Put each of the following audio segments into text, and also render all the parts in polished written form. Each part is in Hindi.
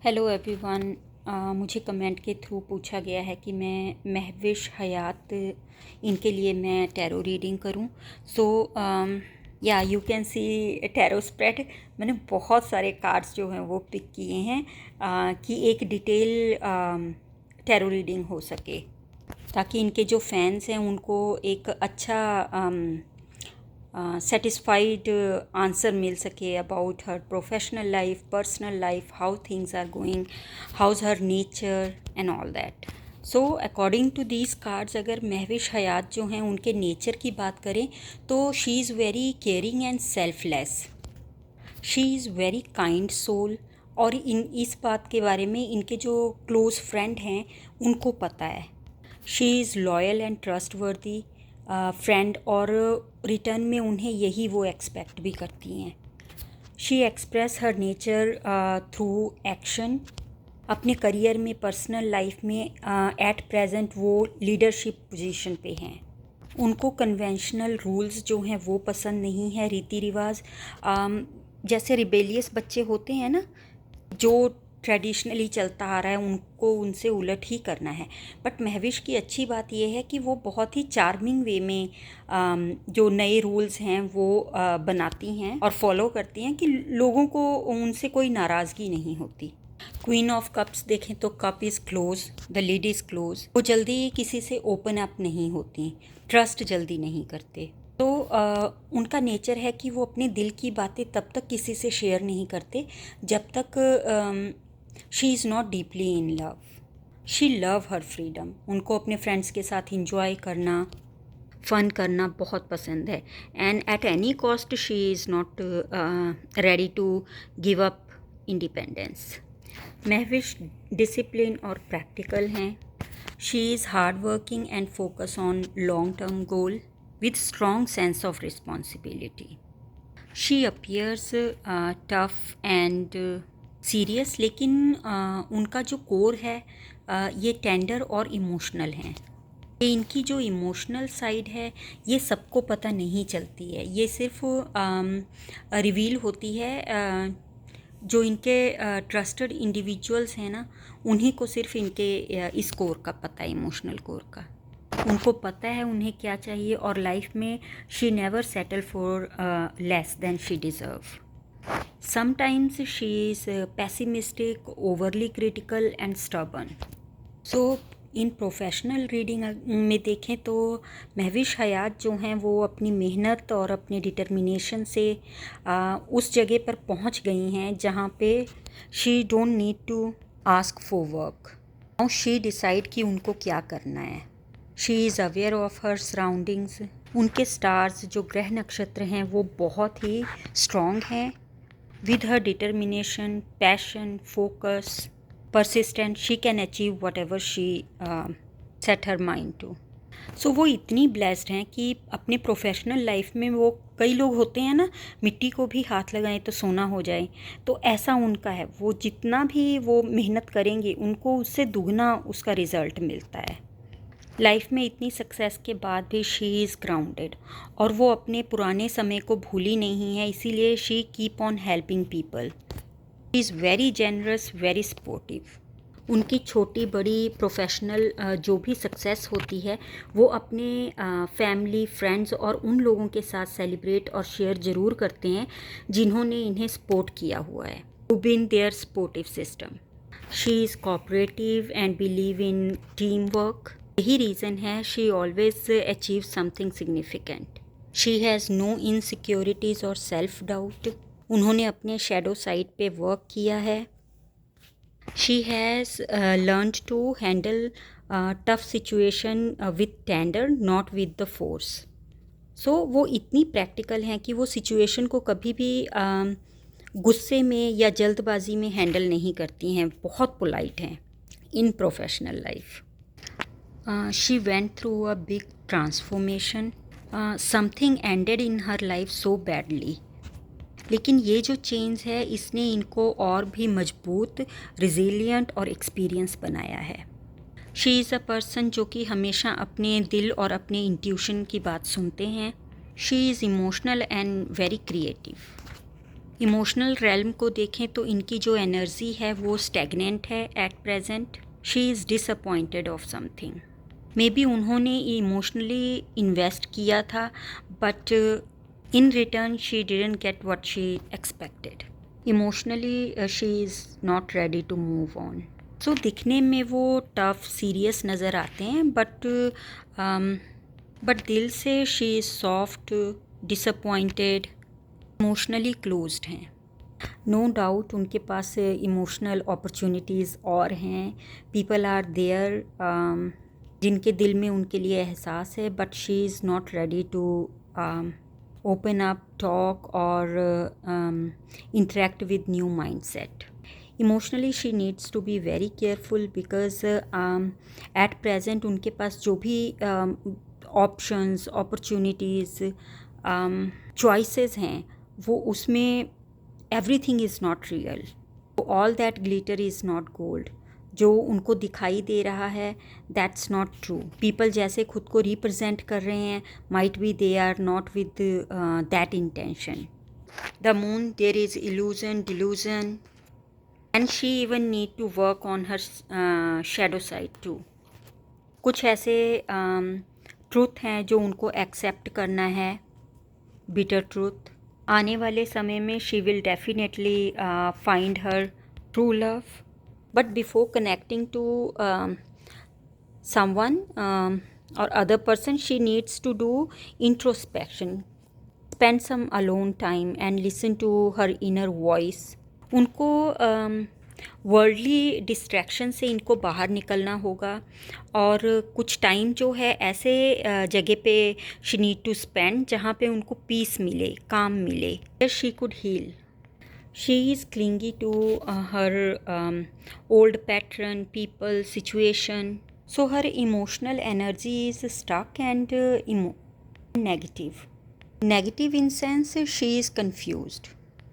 Hello everyone. मुझे कमेंट के थ्रू पूछा गया है कि मैं महविश हयात इनके लिए मैं टैरो रीडिंग करूं। सो या you can see tarot spread. मैंने बहुत सारे कार्ड्स जो हैं वो पिक किए हैं कि एक डिटेल टैरो रीडिंग हो सके, ताकि इनके जो फैंस हैं उनको एक अच्छा सेटिस्फाइड आंसर मिल सके about her professional life, personal life, how things are going, how's her nature and all that. So according to these cards, अगर महविश हयात जो हैं उनके नेचर की बात करें तो she is very caring and selfless. She is very kind soul. और इस बात के बारे में इनके जो क्लोज़ फ्रेंड हैं उनको पता है। She is loyal and trustworthy friend, और रिटर्न में उन्हें यही वो एक्सपेक्ट भी करती हैं। She express her nature through action. अपने करियर में, पर्सनल लाइफ में एट प्रेजेंट वो लीडरशिप पोजीशन पे हैं। उनको कन्वेंशनल रूल्स जो हैं वो पसंद नहीं है, रीति रिवाज। जैसे रिबेलियस बच्चे होते हैं ना, जो ट्रेडिशनली चलता आ रहा है उनको उनसे उलट ही करना है। बट महविश की अच्छी बात यह है कि वो बहुत ही चार्मिंग वे में जो नए रूल्स हैं वो बनाती हैं और फॉलो करती हैं कि लोगों को उनसे कोई नाराज़गी नहीं होती। क्वीन ऑफ कप्स देखें तो cup is close, the lid is close. वो जल्दी किसी से ओपन अप नहीं होती, ट्रस्ट जल्दी नहीं करते। तो उनका नेचर है कि वो अपने दिल की बातें तब तक किसी से शेयर नहीं करते जब तक she is not deeply in love. She love her freedom. उनको अपने फ्रेंड्स के साथ इंजॉय करना, फ़न करना बहुत पसंद है। And at any cost she is not ready to give up independence. Mahvish discipline और प्रैक्टिकल हैं। She is hard working and focus on long term goal with strong sense of responsibility. She appears tough and serious, लेकिन उनका जो कोर है ये टेंडर और इमोशनल हैं। ये इनकी जो इमोशनल साइड है ये सबको पता नहीं चलती है, ये सिर्फ रिवील होती है जो इनके ट्रस्टेड इंडिविजुअल्स हैं ना, उन्हीं को सिर्फ इनके इस कोर का पता है, इमोशनल कोर का। उनको पता है उन्हें क्या चाहिए, और लाइफ में she never settle for less than she deserve. Sometimes she is pessimistic, overly critical and stubborn. So in professional reading में देखें तो महविश हयात जो हैं वो अपनी मेहनत और अपने डिटर्मिनेशन से उस जगह पर पहुंच गई हैं जहां पे she don't need to ask for work. Now she decide कि उनको क्या करना है। She is aware of her surroundings. उनके स्टार्स जो ग्रह नक्षत्र हैं वो बहुत ही स्ट्रॉन्ग हैं। With her determination, passion, focus, persistent, she can achieve whatever she set her mind to. सो वो इतनी ब्लेस्ड हैं कि अपने प्रोफेशनल लाइफ में, वो कई लोग होते हैं ना, मिट्टी को भी हाथ लगाएं तो सोना हो जाए, तो ऐसा उनका है। वो जितना भी वो मेहनत करेंगे उनको उससे दुगना उसका रिज़ल्ट मिलता है। लाइफ में इतनी सक्सेस के बाद भी शी इज़ ग्राउंडेड, और वो अपने पुराने समय को भूली नहीं है, इसीलिए she keep on helping people. She is very generous, very supportive. उनकी छोटी बड़ी प्रोफेशनल जो भी सक्सेस होती है वो अपने फैमिली, फ्रेंड्स और उन लोगों के साथ सेलिब्रेट और शेयर ज़रूर करते हैं जिन्होंने इन्हें सपोर्ट किया हुआ है, to be in their supportive system. She is cooperative and believe in team work. यही रीज़न है she always achieve something significant. She has no insecurities और सेल्फ डाउट। उन्होंने अपने शैडो साइड पे वर्क किया है। She has learned to handle tough situation with tender, not with the force. So वो इतनी प्रैक्टिकल हैं कि वो सिचुएशन को कभी भी गुस्से में या जल्दबाजी में हैंडल नहीं करती हैं, बहुत पोलाइट हैं in professional life. She went through a big transformation. Something ended in her life so badly, लेकिन ये जो चेंज है इसने इनको और भी मजबूत, रिजिलियंट और एक्सपीरियंस बनाया है। शी इज़ अ पर्सन जो कि हमेशा अपने दिल और अपने इंट्यूशन की बात सुनते हैं। She is emotional and very creative. Emotional realm को देखें तो इनकी जो एनर्जी है वो स्टैगनेंट है at present. She is disappointed of something. Maybe उन्होंने इमोशनली इन्वेस्ट किया था but in return she didn't get what she expected. Emotionally she is not ready to move on. So दिखने में वो टफ सीरियस नज़र आते हैं बट दिल से she is soft, disappointed, emotionally closed हैं. नो डाउट उनके पास इमोशनल अपॉर्चुनिटीज़ और हैं. पीपल आर देयर जिनके दिल में उनके लिए एहसास है but she is not ready to open up, talk और interact with new mindset. Emotionally she needs to be very careful because at present उनके पास जो भी ऑप्शंस, अपॉर्चुनिटीज़, चॉइसेस हैं वो उसमें everything is not real. All that glitter is not gold. जो उनको दिखाई दे रहा है दैट्स नॉट ट्रू. पीपल जैसे खुद को रिप्रेजेंट कर रहे हैं might be they are not with that intention. The moon, there is illusion, delusion and she even need to work on her shadow side too. कुछ ऐसे ट्रूथ हैं जो उनको एक्सेप्ट करना है, बिटर ट्रूथ. आने वाले समय में she will definitely find her true love. But before connecting to someone और other person she needs to do introspection, spend some alone time and listen to her inner voice. उनको वर्ल्डली डिस्ट्रैक्शन से इनको बाहर निकलना होगा और कुछ टाइम जो है ऐसे जगह पे शी नीड टू स्पेंड जहाँ पे उनको पीस मिले, काम मिले. She could heal. She is clingy to her old pattern, people, situation. So her emotional energy is stuck and negative in sense she is confused.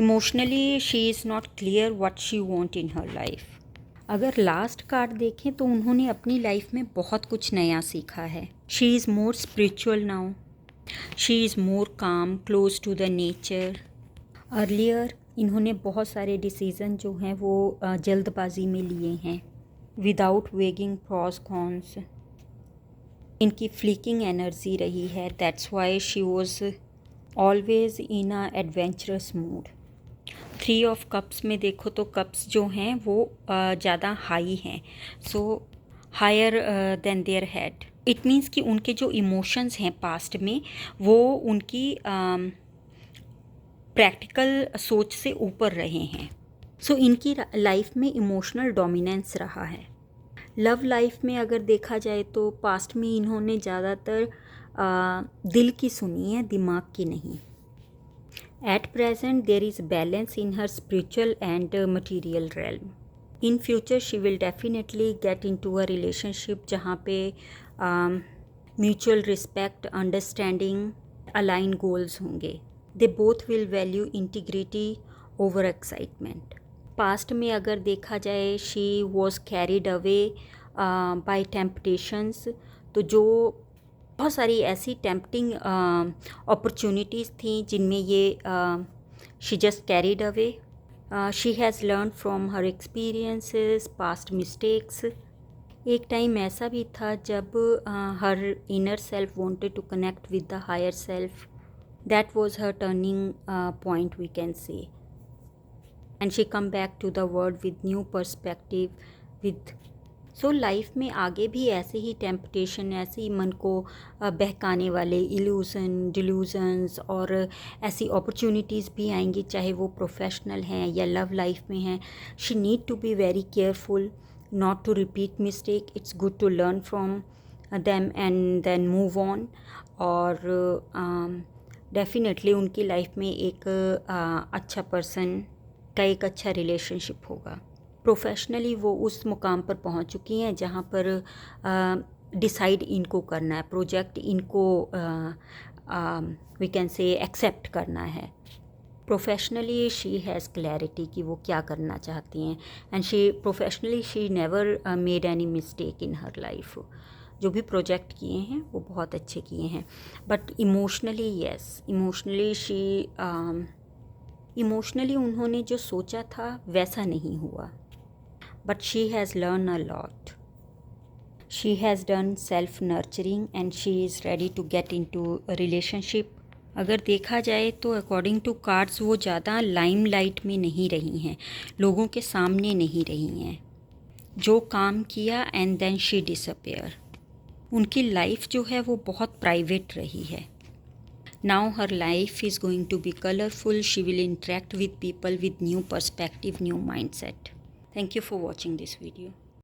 Emotionally she is not clear what she want in her life. अगर लास्ट कार्ड देखें तो उन्होंने अपनी लाइफ में बहुत कुछ नया सीखा है. She is more spiritual now. She is more calm, close to the nature. Earlier इन्होंने बहुत सारे डिसीज़न जो हैं वो जल्दबाजी में लिए हैं विदाउट वेगिंग प्रॉस कॉन्स. इनकी फ्लिकिंग एनर्जी रही है. That's why she was always in a adventurous mood. 3 of cups में देखो तो कप्स जो हैं वो ज़्यादा हाई हैं, so higher than their head. It means कि उनके जो इमोशंस हैं पास्ट में वो उनकी प्रैक्टिकल सोच से ऊपर रहे हैं. सो इनकी लाइफ में इमोशनल डोमिनेंस रहा है. लव लाइफ में अगर देखा जाए तो पास्ट में इन्होंने ज़्यादातर दिल की सुनी है, दिमाग की नहीं. At present, there is balance in her spiritual and material realm. In future, she will definitely get into a relationship जहाँ पे mutual respect, understanding, align goals होंगे. They both will value integrity over excitement. Past में अगर देखा जाए she was carried away by temptations. तो जो बहुत सारी ऐसी टेम्पटिंग अपॉर्चुनिटीज़ थी जिनमें ये she just carried away. She has learn from her experiences, past mistakes. एक टाइम ऐसा भी था जब her inner self wanted to connect with the higher self. That was her turning point we can say. And she come back to the world with new perspective with. So life में आगे भी ऐसे ही टेम्पटेशन, ऐसे ही मन को बहकाने वाले इल्यूज़न, डिल्यूजन्स और ऐसी अपॉर्चुनिटीज़ भी आएंगी, चाहे वो प्रोफेशनल हैं या लव लाइफ में हैं. She need to be very careful not to repeat mistake. It's good to learn from them and then move on. और डेफिनेटली उनकी लाइफ में एक अच्छा पर्सन का एक अच्छा रिलेशनशिप होगा. प्रोफेशनली वो उस मुकाम पर पहुंच चुकी हैं जहां पर डिसाइड इनको करना है, प्रोजेक्ट इनको वी कैन से एक्सेप्ट करना है. प्रोफेशनली शी हैज़ क्लैरिटी कि वो क्या करना चाहती हैं. And she never made any mistake in her life. जो भी प्रोजेक्ट किए हैं वो बहुत अच्छे किए हैं. But emotionally yes, emotionally she emotionally उन्होंने जो सोचा था वैसा नहीं हुआ, but she has learn a lot. She has done self nurturing and she is ready to get into a relationship. अगर देखा जाए तो अकॉर्डिंग टू कार्ड्स वो ज़्यादा लाइमलाइट में नहीं रही हैं, लोगों के सामने नहीं रही हैं. जो काम किया एंड देन शी डिसअपेयर. उनकी लाइफ जो है वो बहुत प्राइवेट रही है. Now her life is going to be colorful. She will interact with people with new perspective, new mindset. Thank you for watching this video.